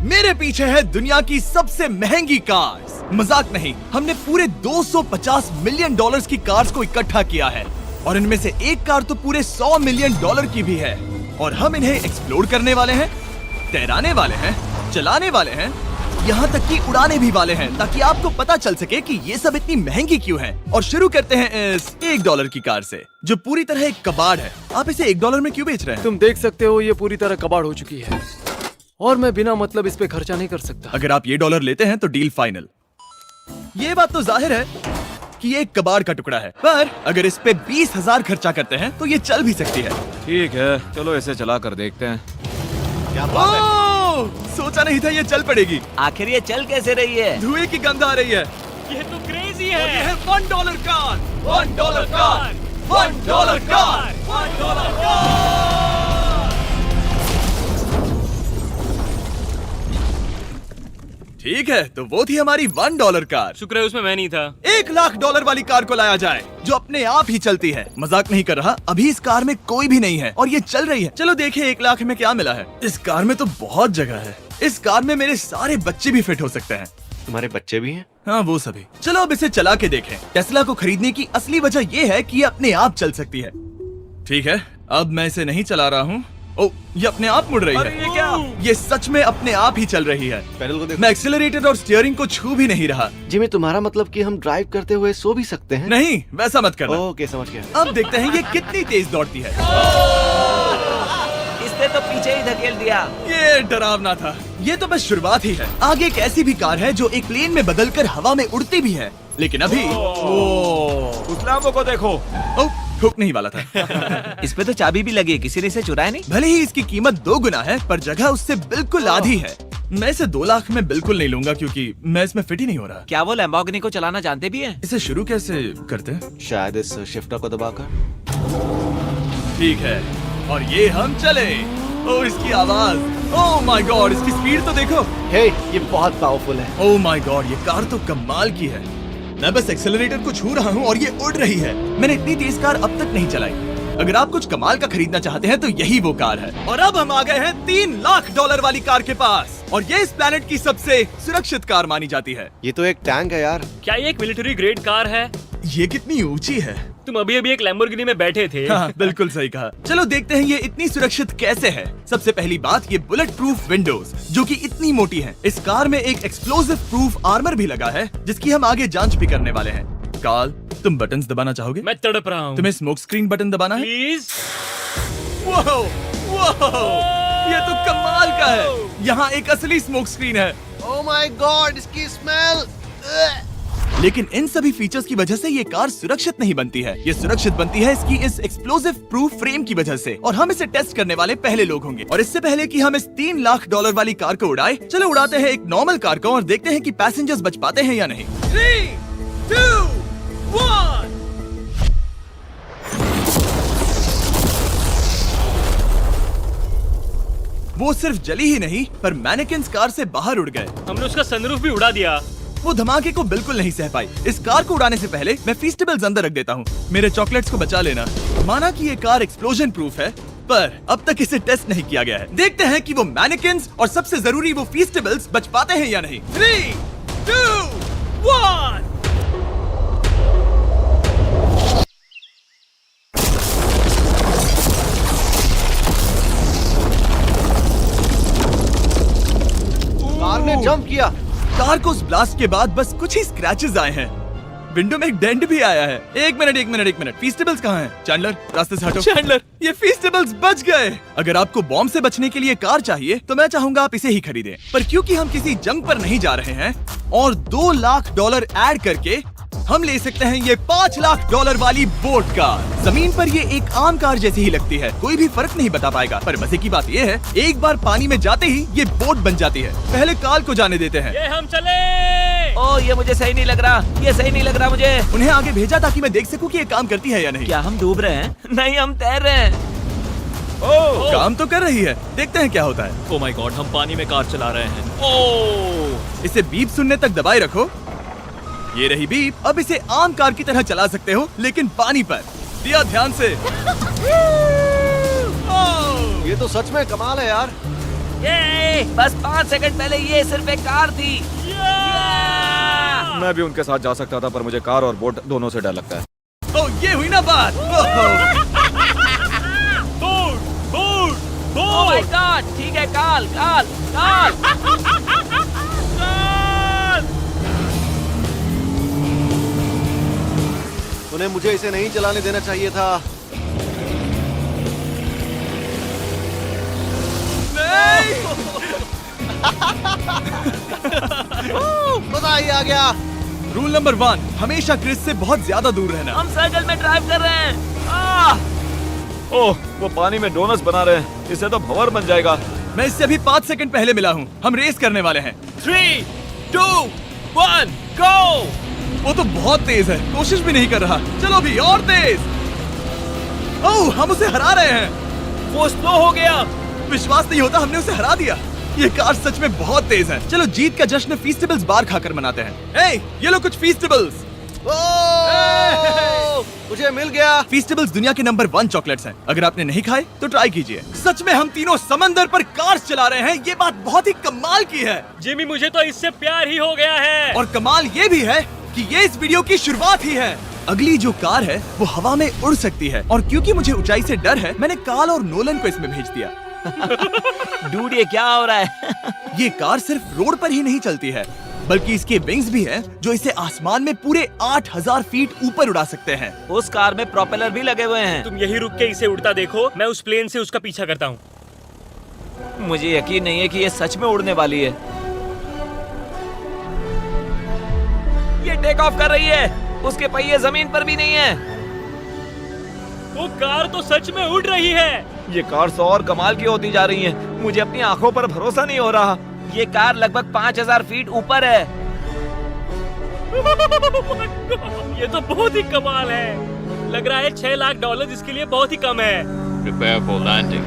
मेरे पीछे है दुनिया की सबसे महंगी कार्स। मजाक नहीं, हमने पूरे 250 मिलियन डॉलर्स की कार्स को इकट्ठा किया है और इनमें से एक कार तो पूरे 100 मिलियन डॉलर की भी है। और हम इन्हें एक्सप्लोर करने वाले हैं, तैराने वाले हैं, चलाने वाले हैं, यहाँ तक कि उड़ाने भी वाले हैं, ताकि आपको पता चल सके कि ये सब इतनी महंगी क्यों है। और शुरू करते हैं इस $1 की कार से, जो पूरी तरह एक कबाड़ है। आप इसे $1 में क्यों बेच रहे हैं? तुम देख सकते हो ये पूरी तरह कबाड़ हो चुकी है और मैं बिना मतलब इस पे खर्चा नहीं कर सकता। अगर आप ये $1 लेते हैं तो डील फाइनल। ये बात तो जाहिर है कि ये एक कबाड़ का टुकड़ा है, पर अगर इस पे 20,000 खर्चा करते हैं तो ये चल भी सकती है। ठीक है, चलो इसे चला कर देखते हैं। क्या बात है? सोचा नहीं था ये चल पड़ेगी। आखिर ये चल कैसे रही है? धुएं की गंध आ रही है। ये तो क्रेजी है। और ये है $1 कार, $1 कार, $1 कार, $1 कार। ठीक है, तो वो थी हमारी $1 कार। शुक्र है उसमें मैं नहीं था। $1,00,000 वाली कार को लाया जाए, जो अपने आप ही चलती है। मजाक नहीं कर रहा, अभी इस कार में कोई भी नहीं है और ये चल रही है। चलो देखें 1 लाख में क्या मिला है। इस कार में तो बहुत जगह है। इस कार में मेरे सारे बच्चे भी फिट हो सकते हैं। तुम्हारे बच्चे भी हैं? हाँ, वो सभी। चलो अब इसे चला के देखें। टेस्ला को खरीदने की असली वजह ये है कि ये अपने आप चल सकती है। ठीक है, अब मैं इसे नहीं चला रहा हूँ। ओ, ये अपने आप मुड़ रही है। ये क्या? ये सच में अपने आप ही चल रही है। पैडल को देखो। मैं एक्सेलरेटर और स्टीयरिंग को छू भी नहीं रहा। जिमी, तुम्हारा मतलब कि हम ड्राइव करते हुए सो भी सकते हैं? नहीं, वैसा मत करना। ओके, समझ गया। अब देखते हैं ये कितनी तेज दौड़ती है। इसने तो पीछे ही धकेल दिया। ये डरावना था। ये तो बस शुरुआत ही है। आगे एक ऐसी भी कार है जो एक प्लेन में बदलकर हवा में उड़ती भी है, लेकिन अभी उस लैम्बो को देखो। ठोक नहीं वाला था। इस पे तो चाबी भी लगी है, किसी ने इसे चुराया नहीं। भले ही इसकी कीमत 2 गुना है, पर जगह उससे बिल्कुल आधी है। मैं इसे 2 लाख में बिल्कुल नहीं लूंगा, क्योंकि मैं इसमें फिट ही नहीं हो रहा। क्या वो लैम्बोर्गिनी को चलाना जानते भी हैं? इसे शुरू कैसे करते हैं? शायद इस शिफ्टर को दबाकर। ठीक है, और ये हम चले। ओ, इसकी आवाज, ओह माय गॉड, इसकी स्पीड तो देखो। हे, ये बहुत पावरफुल है। ओह माय गॉड, ये कार तो कमाल की है। मैं बस एक्सेलरेटर को छू रहा हूँ और ये उड़ रही है। मैंने इतनी तेज कार अब तक नहीं चलाई। अगर आप कुछ कमाल का खरीदना चाहते हैं तो यही वो कार है। और अब हम आ गए हैं $3,00,000 वाली कार के पास, और ये इस प्लेनेट की सबसे सुरक्षित कार मानी जाती है। ये तो एक टैंक है यार। क्या ये एक मिलिट्री ग्रेड कार है? ये कितनी ऊंची है। तुम अभी अभी एक लैम्बोर्गिनी में बैठे थे। हाँ, बिल्कुल सही कहा। चलो देखते हैं ये इतनी सुरक्षित कैसे है। सबसे पहली बात, ये बुलेट प्रूफ विंडोज, जो कि इतनी मोटी हैं। इस कार में एक एक्सप्लोसिव प्रूफ आर्मर भी लगा है, जिसकी हम आगे जांच भी करने वाले हैं। कार्ल, तुम बटन्स दबाना चाहोगे? मैं तड़प रहा हूँ। तुम्हें स्मोक स्क्रीन बटन दबाना है? प्लीज। वाओ, वाओ, ये तो कमाल का है। यहाँ एक असली स्मोक स्क्रीन है। ओह माय गॉड, इसकी स्मेल। लेकिन इन सभी फीचर्स की वजह से ये कार सुरक्षित नहीं बनती है। ये सुरक्षित बनती है इसकी इस एक्सप्लोसिव प्रूफ फ्रेम की वजह से, और हम इसे टेस्ट करने वाले पहले लोग होंगे। और इससे पहले कि हम इस $3,00,000 वाली कार को उड़ाए, चलो उड़ाते हैं एक नॉर्मल कार को और देखते हैं कि पैसेंजर्स बच पाते हैं या नहीं। 3, 2, 1। वो सिर्फ जली ही नहीं, पर मैनेकिन्स कार से बाहर उड़ गए। हमने उसका सनरूफ भी उड़ा दिया। वो धमाके को बिल्कुल नहीं सह पाई। इस कार को उड़ाने से पहले मैं फीस्टेबल्स अंदर रख देता हूँ। मेरे चॉकलेट्स को बचा लेना। माना कि ये कार एक्सप्लोजन प्रूफ है, पर अब तक इसे टेस्ट नहीं किया गया है। देखते हैं कि वो मैनेकिन्स और सबसे जरूरी वो फीस्टेबल्स बच पाते हैं या नहीं। 3, 2, 1। कार ने जंप किया। कार को उस ब्लास्ट के बाद बस कुछ ही स्क्रैचेस आए हैं। विंडो में एक डेंट भी आया है। एक मिनट, फीस्टेबल्स कहाँ हैं? चैंडलर, रास्ते से हटो। चैंडलर, ये फीस्टेबल्स बच गए। अगर आपको बॉम्ब से बचने के लिए कार चाहिए तो मैं चाहूंगा आप इसे ही खरीदें। पर क्योंकि हम किसी जंग पर नहीं जा रहे हैं और $2,00,000 ऐड करके हम ले सकते हैं ये $5,00,000 वाली बोट कार। जमीन पर ये एक आम कार जैसी ही लगती है, कोई भी फर्क नहीं बता पाएगा। पर मजे की बात ये है, एक बार पानी में जाते ही ये बोट बन जाती है। पहले कार्ल को जाने देते हैं। ये हम चले। ओ, ये मुझे सही नहीं लग रहा। ये सही नहीं लग रहा मुझे। उन्हें आगे भेजा ताकि मैं देख सकूं कि ये काम करती है या नहीं। क्या हम डूब रहे हैं? नहीं, हम तैर रहे हैं। काम तो कर रही है, देखते हैं क्या होता है। ओ माय गॉड, हम पानी में कार चला रहे हैं। ओह, इसे बीप सुनने तक दबाए रखो। ये रही बीप। अब इसे आम कार की तरह चला सकते हो, लेकिन पानी पर। दिया ध्यान से। ये तो सच में कमाल है यार। ये बस 5 सेकंड पहले ये सिर्फ एक कार थी। मैं भी उनके साथ जा सकता था, पर मुझे कार और बोट दोनों से डर लगता है। ओ ये हुई ना बात। ओह माय गॉड, ठीक है, काल काल काल। उन्हें मुझे इसे नहीं चलाने देना चाहिए था। मजा ही आ गया। रूल नंबर 1, हमेशा क्रिस से बहुत ज्यादा दूर रहना। हम सर्कल में ड्राइव कर रहे हैं। ओह, वो पानी में डोनट्स बना रहे हैं। इससे तो भंवर बन जाएगा। मैं इससे अभी 5 सेकंड पहले मिला हूँ। हम रेस करने वाले हैं। 3, 2, 1, go! वो तो बहुत तेज है, कोशिश भी नहीं कर रहा। चलो भी और तेज। ओह, हम उसे हरा रहे हैं। वो स्लो हो गया। विश्वास नहीं होता, हमने उसे हरा दिया। ये कार सच में बहुत तेज है। चलो जीत का जश्न फीस्टेबल्स बार खाकर मनाते हैं। ये लो कुछ फीस्टेबल्स। मुझे मिल गया। फीस्टेबल्स दुनिया के नंबर 1 चॉकलेट्स हैं। अगर आपने नहीं खाए तो ट्राई कीजिए। सच में हम तीनों समंदर पर कार चला रहे हैं। ये बात बहुत ही कमाल की है। जिमी, मुझे तो इससे प्यार ही हो गया है। और कमाल ये भी है कि ये इस वीडियो की शुरुआत ही है। अगली जो कार है वो हवा में उड़ सकती है, और क्योंकि मुझे ऊंचाई से डर है, मैंने काल और नोलन को इसमें भेज दिया। डूड, ये क्या हो रहा है? ये कार सिर्फ रोड पर ही नहीं चलती है, बल्कि इसके विंग्स भी हैं जो इसे आसमान में पूरे 8000 फीट ऊपर उड़ा सकते हैं। उस कार में प्रोपेलर भी लगे हुए हैं। तुम यही रुक के इसे उड़ता देखो, मैं उस प्लेन से उसका पीछा करता हूँ। मुझे यकीन नहीं है कि ये सच में उड़ने वाली है। ये टेक ऑफ कर रही है। उसके पहिए जमीन पर भी नहीं है। वो कार तो सच में उड़ रही है। ये कार तो और कमाल की होती जा रही है। मुझे अपनी आंखों पर भरोसा नहीं हो रहा। ये कार लगभग 5000 फीट ऊपर है। ये तो बहुत ही कमाल है। लग रहा है $6 लाख इसके लिए बहुत ही कम है। Prepare for landing.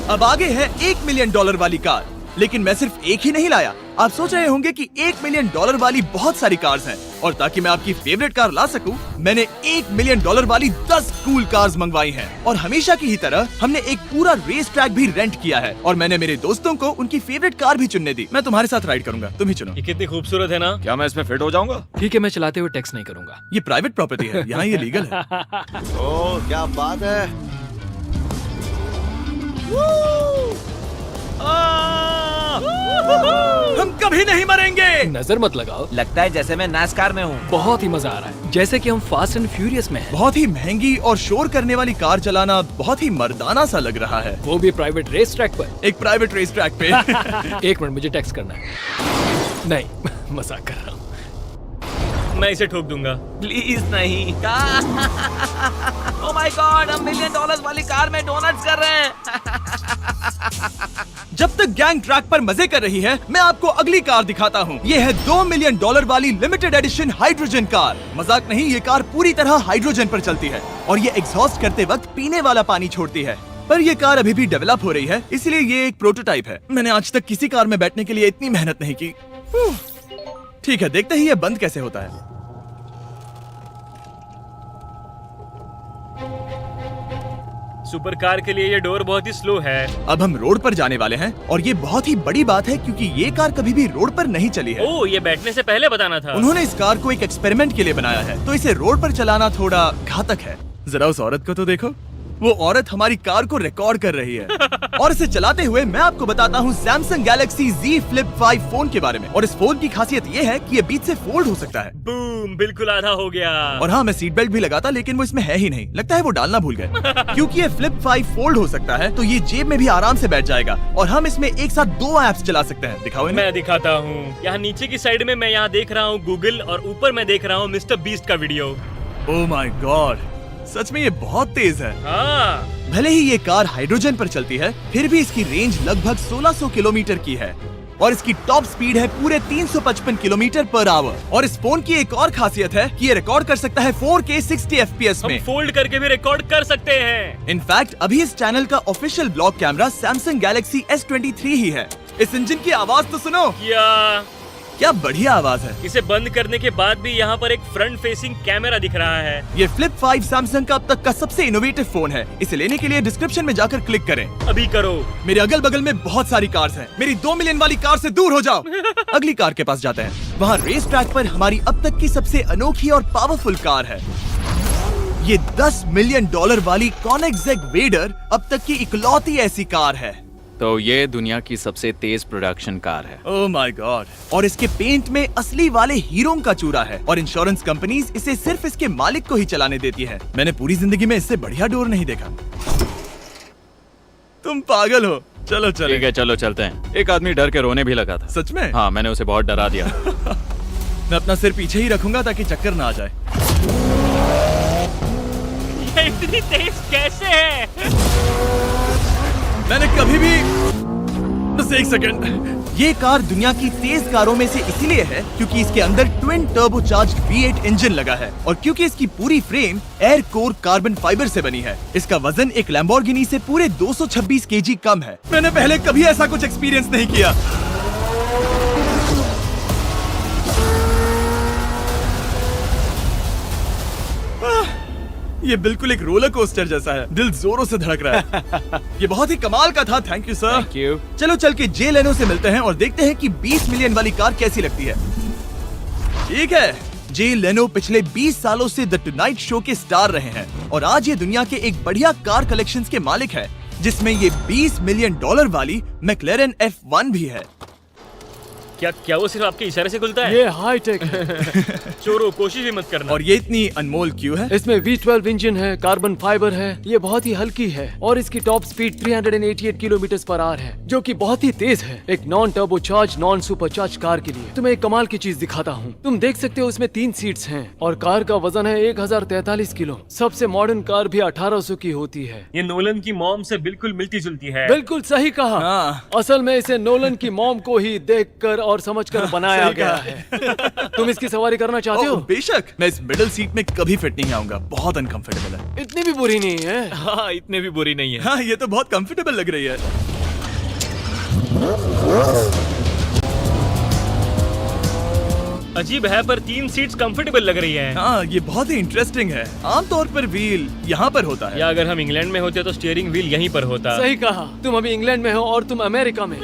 अब आगे है $1 मिलियन वाली कार, लेकिन मैं सिर्फ एक ही नहीं लाया। आप सोच रहे होंगे कि $1 मिलियन वाली बहुत सारी कार्स हैं, और ताकि मैं आपकी फेवरेट कार ला सकूं, मैंने $1 मिलियन वाली 10 कूल कार्स मंगवाई हैं। और हमेशा की ही तरह हमने एक पूरा रेस ट्रैक भी रेंट किया है, और मैंने मेरे दोस्तों को उनकी फेवरेट कार भी चुनने दी। मैं तुम्हारे साथ राइड करूंगा, तुम ही चुनो। ये कितनी खूबसूरत है ना। क्या मैं इसमें फिट हो जाऊंगा? ठीक है, मैं चलाते हुए टेक्स्ट नहीं करूंगा। ये प्राइवेट प्रॉपर्टी है, यहाँ ये लीगल है। ओह क्या बात है। हम कभी नहीं मरेंगे। नजर मत लगाओ। लगता है जैसे मैं नासकार में हूँ। बहुत ही मजा आ रहा है, जैसे कि हम फास्ट एंड फ्यूरियस में हैं। बहुत ही महंगी और शोर करने वाली कार चलाना बहुत ही मर्दाना सा लग रहा है। वो भी प्राइवेट रेस ट्रैक पर। एक प्राइवेट रेस ट्रैक पे। 1 मिनट, मुझे टेक्स्ट करना है। नहीं, मजाक कर रहा हूँ। मैं इसे ठोक दूंगा। प्लीज नहीं। ओह माय गॉड, हम $1 मिलियन वाली कार में डोनट्स कर रहे हैं। जब तक गैंग ट्रैक पर मजे कर रही है, मैं आपको अगली कार दिखाता हूँ। ये है $2 मिलियन वाली लिमिटेड एडिशन हाइड्रोजन कार। मजाक नहीं, ये कार पूरी तरह हाइड्रोजन पर चलती है, और ये एग्जॉस्ट करते वक्त पीने वाला पानी छोड़ती है। पर ये कार अभी भी डेवलप हो रही है, इसलिए ये एक प्रोटोटाइप है। मैंने आज तक किसी कार में बैठने के लिए इतनी मेहनत नहीं की। ठीक है, देखते ही ये बंद कैसे होता है। सुपर कार के लिए ये डोर बहुत ही स्लो है। अब हम रोड पर जाने वाले हैं, और ये बहुत ही बड़ी बात है क्योंकि ये कार कभी भी रोड पर नहीं चली है। ओह, ये बैठने से पहले बताना था। उन्होंने इस कार को एक एक्सपेरिमेंट के लिए बनाया है, तो इसे रोड पर चलाना थोड़ा घातक है। जरा उस औरत को तो देखो, वो औरत हमारी कार को रिकॉर्ड कर रही है। और इसे चलाते हुए मैं आपको बताता हूँ Samsung Galaxy Z Flip 5 phone के बारे में। और इस फोन की खासियत ये है कि ये बीच से फोल्ड हो सकता है। बूम, बिल्कुल आधा हो गया। और हाँ, मैं सीट बेल्ट भी लगाता, लेकिन वो इसमें है ही नहीं। लगता है वो डालना भूल गए। क्योंकि ये Flip 5 फोल्ड हो सकता है, तो ये जेब में भी आराम से बैठ जाएगा, और हम इसमें एक साथ 2 ऐप्स चला सकते हैं। दिखाओ इन्हें। मैं दिखाता हूँ। यहाँ नीचे की साइड में मैं यहाँ देख रहा हूँ गूगल, और ऊपर मैं देख रहा हूँ मिस्टर बीस्ट का वीडियो। ओह माय गॉड, सच में ये बहुत तेज है। हाँ। भले ही ये कार हाइड्रोजन पर चलती है, फिर भी इसकी रेंज लगभग 1600 किलोमीटर की है, और इसकी टॉप स्पीड है पूरे 355 किलोमीटर पर आवर। और इस फोन की एक और खासियत है कि ये रिकॉर्ड कर सकता है 4K 60 FPS में। हम फोल्ड करके भी रिकॉर्ड कर सकते हैं। इनफैक्ट अभी इस चैनल का official blog camera Samsung Galaxy S23 ही है। इस इंजन की आवाज तो सुनो। क्या क्या बढ़िया आवाज है। इसे बंद करने के बाद भी यहाँ पर एक फ्रंट फेसिंग कैमरा दिख रहा है। ये फ्लिप 5 सैमसंग का अब तक का सबसे इनोवेटिव फोन है। इसे लेने के लिए डिस्क्रिप्शन में जाकर क्लिक करें। अभी करो। मेरे अगल बगल में बहुत सारी कार्स हैं। मेरी 2 मिलियन वाली कार से दूर हो जाओ। अगली कार के पास जाते हैं। वहाँ रेस ट्रैक पर हमारी अब तक की सबसे अनोखी और पावरफुल कार है। ये $10 मिलियन वाली Koenigsegg वेडर अब तक की इकलौती ऐसी कार है। तो ये दुनिया की सबसे तेज प्रोडक्शन कार है। Oh my God. और इसके पेंट में असली वाले हीरों का चूरा है और इंश्योरेंस कंपनीज इसे सिर्फ इसके मालिक को ही चलाने देती है। मैंने पूरी जिंदगी में इससे बढ़िया डोर नहीं देखा। तुम पागल हो। चलो चलो। ठीक है चलो चलते हैं। एक आदमी डर के रोने भी लगा था। सच में? हाँ, मैंने उसे बहुत डरा दिया। मैं अपना सिर पीछे ही रखूंगा ताकि चक्कर ना आ जाए। ये इतनी तेज कैसे है? मैंने कभी भी बस एक सेकंड। ये कार दुनिया की तेज कारों में से इसीलिए है क्योंकि इसके अंदर ट्विन टर्बोचार्ज्ड V8 इंजन लगा है और क्योंकि इसकी पूरी frame air core carbon fibre से बनी है। इसका वजन एक लैम्बोर्गिनी से पूरे 226 kg कम है। मैंने पहले कभी ऐसा कुछ एक्सपीरियंस नहीं किया। ये बिल्कुल एक रोलर कोस्टर जैसा है। दिल जोरों से धड़क रहा है। ये बहुत ही कमाल का था। Thank you sir. Thank you. चलो चल के जे लेनो से मिलते हैं और देखते हैं कि 20 मिलियन वाली कार कैसी लगती है। ठीक है। जे लेनो पिछले 20 सालों से द टुनाइट शो के स्टार रहे हैं और आज ये दुनिया के एक बढ़िया कार कलेक्शंस के मालिक है, जिसमें ये $20 मिलियन वाली मैक्लेरन F1 भी है। क्या वो सिर्फ आपके इशारे से खुलता है? ये हाई टेक है। चोरों, कोशिश भी मत करना। और ये इतनी अनमोल क्यों है? इसमें V12 इंजन है, कार्बन फाइबर है, ये बहुत ही हल्की है और इसकी टॉप स्पीड 388 km/h है, जो कि बहुत ही तेज है एक non turbocharge non supercharge car के लिए। तुम्हें एक कमाल की चीज दिखाता हूँ। तुम देख सकते हो इसमें 3 सीट्स हैं और कार का वजन है 1043 किलो। सबसे मॉडर्न कार भी 1800 की होती है। ये नोलन की मॉम से बिल्कुल मिलती जुलती है। बिल्कुल सही कहा। हाँ। असल में इसे नोलन की मॉम को ही देखकर और समझकर बनाया सही गया कहा। है। तुम इसकी सवारी करना चाहते हो? बेशक। मैं इस मिडिल सीट में कभी फिट नहीं आऊंगा। बहुत अनकंफर्टेबल है। इतनी भी बुरी नहीं है। हाँ, इतने भी बुरी नहीं है। हाँ, ये तो बहुत कंफर्टेबल लग रही है। अजीब है पर 3 सीट्स कंफर्टेबल लग रही हैं। हाँ, ये बहुत ही इंटरेस्टिंग है। आमतौर पर व्हील यहाँ पर होता है। या अगर हम इंग्लैंड में होते तो स्टीयरिंग व्हील यहीं पर होता। सही कहा। तुम अभी इंग्लैंड में हो और तुम अमेरिका में।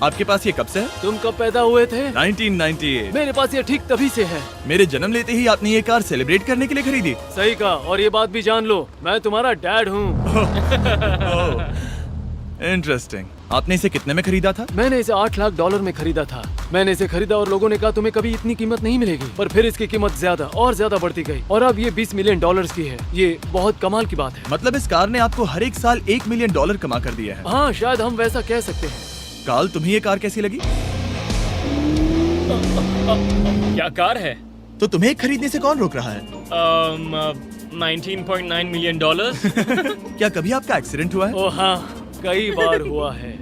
आपके पास ये कब से है? तुम कब पैदा हुए थे? 1998। मेरे पास ये ठीक तभी से है। मेरे जन्म लेते ही आपने ये कार सेलिब्रेट करने के लिए खरीदी। सही कहा। और ये बात भी जान लो, मैं तुम्हारा डैड हूँ। इंटरेस्टिंग। आपने इसे कितने में खरीदा था? मैंने इसे $8 लाख में खरीदा था। मैंने इसे खरीदा और लोगों ने कहा तुम्हें कभी इतनी कीमत नहीं मिलेगी, पर फिर इसकी कीमत ज्यादा और ज्यादा बढ़ती गई और अब ये $20 मिलियन की है। ये बहुत कमाल की बात है। मतलब इस कार ने आपको हर एक साल $1 मिलियन कमा कर दिया है। हाँ, शायद हम वैसा कह सकते हैं। काल, तुम्हें ये कार कैसी लगी? क्या कार है? तो तुम्हें खरीदने से कौन रोक रहा है? 19.9 मिलियन। क्या कभी आपका एक्सीडेंट हुआ है? ओ हाँ, कई बार हुआ है।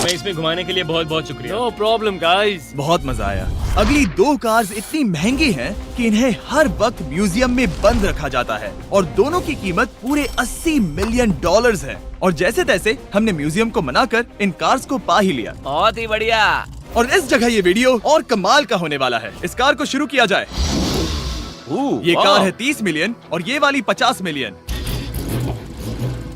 मैं इसमें घुमाने के लिए बहुत बहुत शुक्रिया। No problem guys. बहुत मजा आया। अगली 2 कार्स इतनी महंगी हैं कि इन्हें हर वक्त म्यूजियम में बंद रखा जाता है और दोनों की कीमत पूरे $80 मिलियन है। और जैसे तैसे हमने म्यूजियम को मनाकर इन कार्स को पा ही लिया। बहुत ही बढ़िया। और इस जगह ये वीडियो और कमाल का होने वाला है। इस कार को शुरू किया जाए। ये कार है 30 मिलियन और ये वाली 50 मिलियन।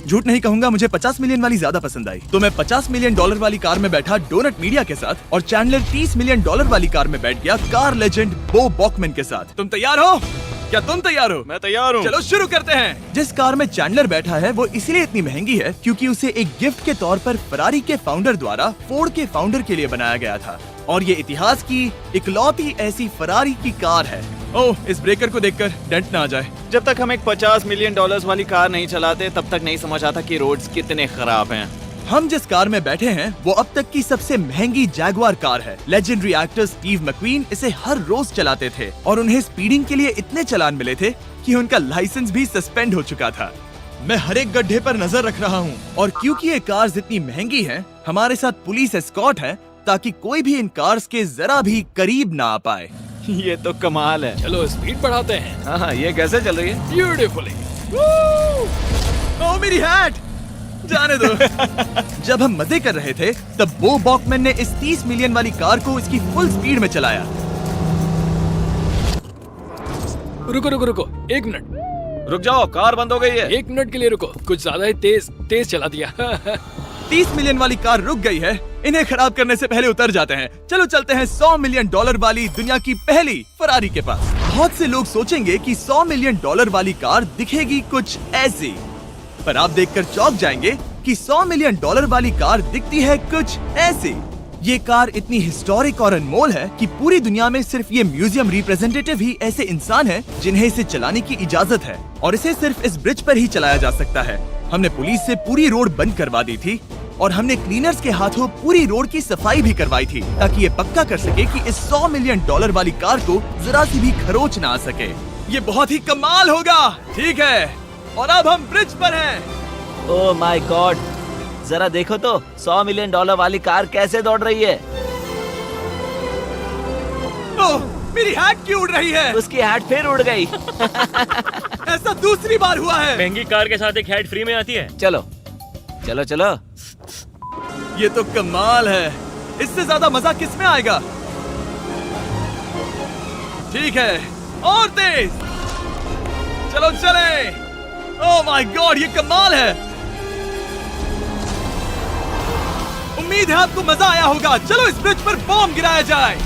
झूठ नहीं कहूंगा, मुझे 50 मिलियन वाली ज्यादा पसंद आई। तो मैं $50 मिलियन वाली कार में बैठा डोनट मीडिया के साथ और चैंडलर $30 मिलियन वाली कार में बैठ गया कार लेजेंड बो बॉकमैन के साथ। तुम तैयार हो? क्या तुम तैयार हो? मैं तैयार हूँ। चलो शुरू करते हैं। जिस कार में चैंडलर बैठा है वो इसलिए इतनी महंगी है क्योंकि उसे एक गिफ्ट के तौर पर फरारी के फाउंडर द्वारा फोर्ड के फाउंडर के लिए बनाया गया था और ये इतिहास की इकलौती ऐसी फरारी की कार है। ओह, इस ब्रेकर को देखकर डेंट ना आ जाए। जब तक हम एक $50 मिलियन वाली कार नहीं चलाते तब तक नहीं समझ आता कि रोड्स कितने खराब हैं। हम जिस कार में बैठे हैं वो अब तक की सबसे महंगी जैगवार कार है। लेजेंडरी एक्टर स्टीव मैक्वीन इसे हर रोज चलाते थे और उन्हें स्पीडिंग के लिए इतने चालान मिले थे कि उनका लाइसेंस भी सस्पेंड हो चुका था। मैं हर एक गड्ढे पर नजर रख रहा हूँ और क्योंकि ये कार्स इतनी महंगी हैं, हमारे साथ पुलिस एस्कॉर्ट है ताकि कोई भी इन कार्स के जरा भी करीब ना आ पाए। ये तो कमाल है। चलो स्पीड बढ़ाते हैं। हाँ, ये कैसे चल रही है? ब्यूटीफुली। ओह, मेरी हैट! जाने दो। जब हम मजे कर रहे थे तब बो बॉकमैन ने इस 30 मिलियन वाली कार को इसकी फुल स्पीड में चलाया। रुको रुको रुको, 1 मिनट। रुक जाओ, कार बंद हो गई है। 1 मिनट के लिए रुको, कुछ ज्यादा ही तेज चला दिया। 30 मिलियन वाली कार रुक गई है। इन्हें खराब करने से पहले उतर जाते हैं। चलो चलते हैं $100 मिलियन वाली दुनिया की पहली फरारी के पास। बहुत से लोग सोचेंगे कि $100 मिलियन वाली कार दिखेगी कुछ ऐसी, पर आप देखकर चौंक जाएंगे कि $100 मिलियन वाली कार दिखती है कुछ ऐसी। ये कार इतनी हिस्टोरिक और अनमोल है कि पूरी दुनिया में सिर्फ ये म्यूजियम रिप्रेजेंटेटिव ही ऐसे इंसान हैं जिन्हें इसे चलाने की इजाजत है, और इसे सिर्फ इस ब्रिज पर ही चलाया जा सकता है। हमने पुलिस से पूरी रोड बंद करवा दी थी और हमने क्लीनर्स के हाथों पूरी रोड की सफाई भी करवाई थी, ताकि ये पक्का कर सके कि इस $100 मिलियन वाली कार को जरा सी भी खरोच ना आ सके। ये बहुत ही कमाल होगा, ठीक है? और अब हम ब्रिज पर हैं। ओह माय गॉड, जरा देखो तो $100 मिलियन वाली कार कैसे दौड़ रही है। ओह, मेरी हैट क्यों उड़ रही है? उसकी हैट फिर उड़ गई। ऐसा दूसरी बार हुआ है। महंगी कार के साथ एक हैट फ्री में आती है। चलो चलो चलो। ये तो कमाल है। इससे ज्यादा मजा किस में आएगा? ठीक है, और तेज। चलो चले। ओह माय गॉड, ये कमाल है। उम्मीद है आपको मजा आया होगा। चलो इस ब्रिज पर बॉम्ब गिराया जाए।